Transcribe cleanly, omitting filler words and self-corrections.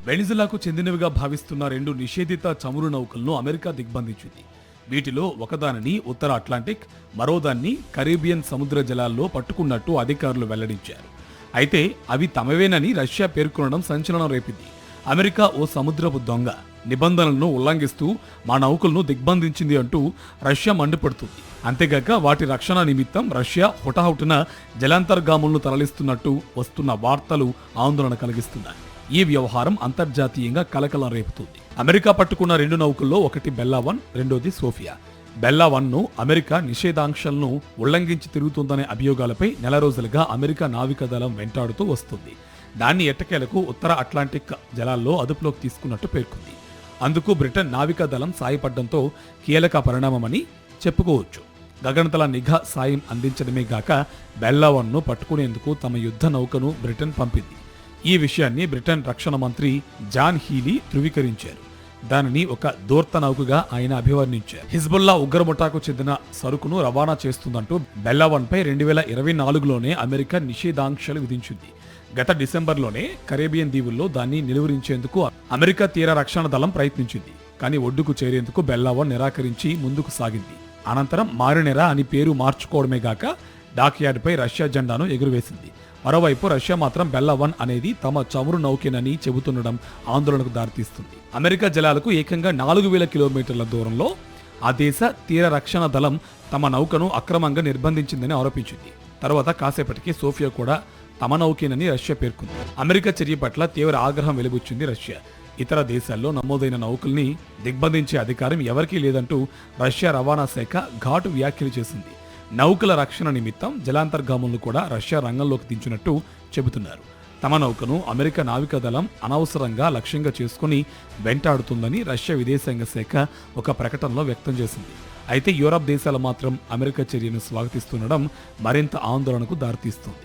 వెనిజులాకు చెందినవిగా భావిస్తున్న 2 నిషేధిత చమురు నౌకలను అమెరికా దిగ్బంధించింది. వీటిలో ఒకదానిని ఉత్తర అట్లాంటిక్, మరోదాన్ని కరీబియన్ సముద్ర జలాల్లో పట్టుకున్నట్టు అధికారులు వెల్లడించారు. అయితే అవి తమవేనని రష్యా పేర్కొనడం సంచలనం రేపింది. అమెరికా ఓ సముద్రపు దొంగ నిబంధనలను ఉల్లంఘిస్తూ మా నౌకలను దిగ్బంధించింది అంటూ రష్యా మండిపడుతుంది. అంతేగాక వాటి రక్షణ నిమిత్తం రష్యా హుటాహుటిన జలాంతర్గాములను తరలిస్తున్నట్టు వస్తున్న వార్తలు ఆందోళన కలిగిస్తున్నాయి. ఈ వ్యవహారం అంతర్జాతీయంగా కలకలం రేపుతుంది. అమెరికా పట్టుకున్న 2 నౌకల్లో ఒకటి బెల్లా-1, రెండోది సోఫియా. బెల్లా-1ను అమెరికా నిషేధాంక్షలను ఉల్లంఘించి తిరుగుతుందనే అభియోగాలపై నెల రోజులుగా అమెరికా నావికాదళం వెంటాడుతూ వస్తుంది. దాన్ని ఎట్టకేలకు ఉత్తర అట్లాంటిక్ జలాల్లో అదుపులోకి తీసుకున్నట్టు పేర్కొంది. అందుకు బ్రిటన్ నావికాదళం సాయపడడంతో కీలక పరిణామమని చెప్పుకోవచ్చు. గగనతల నిఘా సాయం అందించడమే గాక బెల్లా-1ను పట్టుకునేందుకు తమ యుద్ధ నౌకను బ్రిటన్ పంపింది. ఈ విషయాన్ని బ్రిటన్ రక్షణ మంత్రి జాన్ హీలీ ధృవీకరించారు. దానిని ఒక దూర్త నౌకగా ఆయన అభివర్ణించారు. హిజ్బుల్లా ఉగ్రముఠాకు చెందిన సరుకును రవాణా చేస్తుందంటూ బెల్లా-1పై 2024లోనే అమెరికా నిషేధాంక్షలు విధించింది. గత డిసెంబర్లోనే కరేబియన్ దీవుల్లో దాన్ని నిలువరించేందుకు అమెరికా తీర రక్షణ దళం ప్రయత్నించింది. కానీ ఒడ్డుకు చేరేందుకు బెల్లా-1 నిరాకరించి ముందుకు సాగింది. అనంతరం మారినెరా అని పేరు మార్చుకోవడమే గాక డాక్యార్డ్పై రష్యా జెండాను ఎగురవేసింది. మరోవైపు రష్యా మాత్రం బెల్లా-1 అనేది తమ చమురు నౌకేనని చెబుతుండడం ఆందోళనకు దారితీస్తుంది. అమెరికా జలాలకు ఏకంగా 4000 కిలోమీటర్ల దూరంలో ఆ దేశ తీర రక్షణ దళం తమ నౌకను అక్రమంగా నిర్బంధించిందని ఆరోపించింది. తర్వాత కాసేపటికి సోఫియా కూడా తమ నౌకేనని రష్యా పేర్కొంది. అమెరికా చర్య పట్ల తీవ్ర ఆగ్రహం వెలిబుచ్చింది రష్యా. ఇతర దేశాల్లో నమోదైన నౌకల్ని దిగ్బంధించే అధికారం ఎవరికీ లేదంటూ రష్యా రవాణా శాఖ ఘాటు వ్యాఖ్యలు చేసింది. నౌకల రక్షణ నిమిత్తం జలాంతర్గాములను కూడా రష్యా రంగంలోకి దించినట్టు చెబుతున్నారు. తమ నౌకను అమెరికా నావికాదళం అనవసరంగా లక్ష్యంగా చేసుకుని వెంటాడుతుందని రష్యా విదేశాంగ శాఖ ఒక ప్రకటనలో వ్యక్తం చేసింది. అయితే యూరప్ దేశాలు మాత్రం అమెరికా చర్యను స్వాగతిస్తుండడం మరింత ఆందోళనకు దారితీస్తుంది.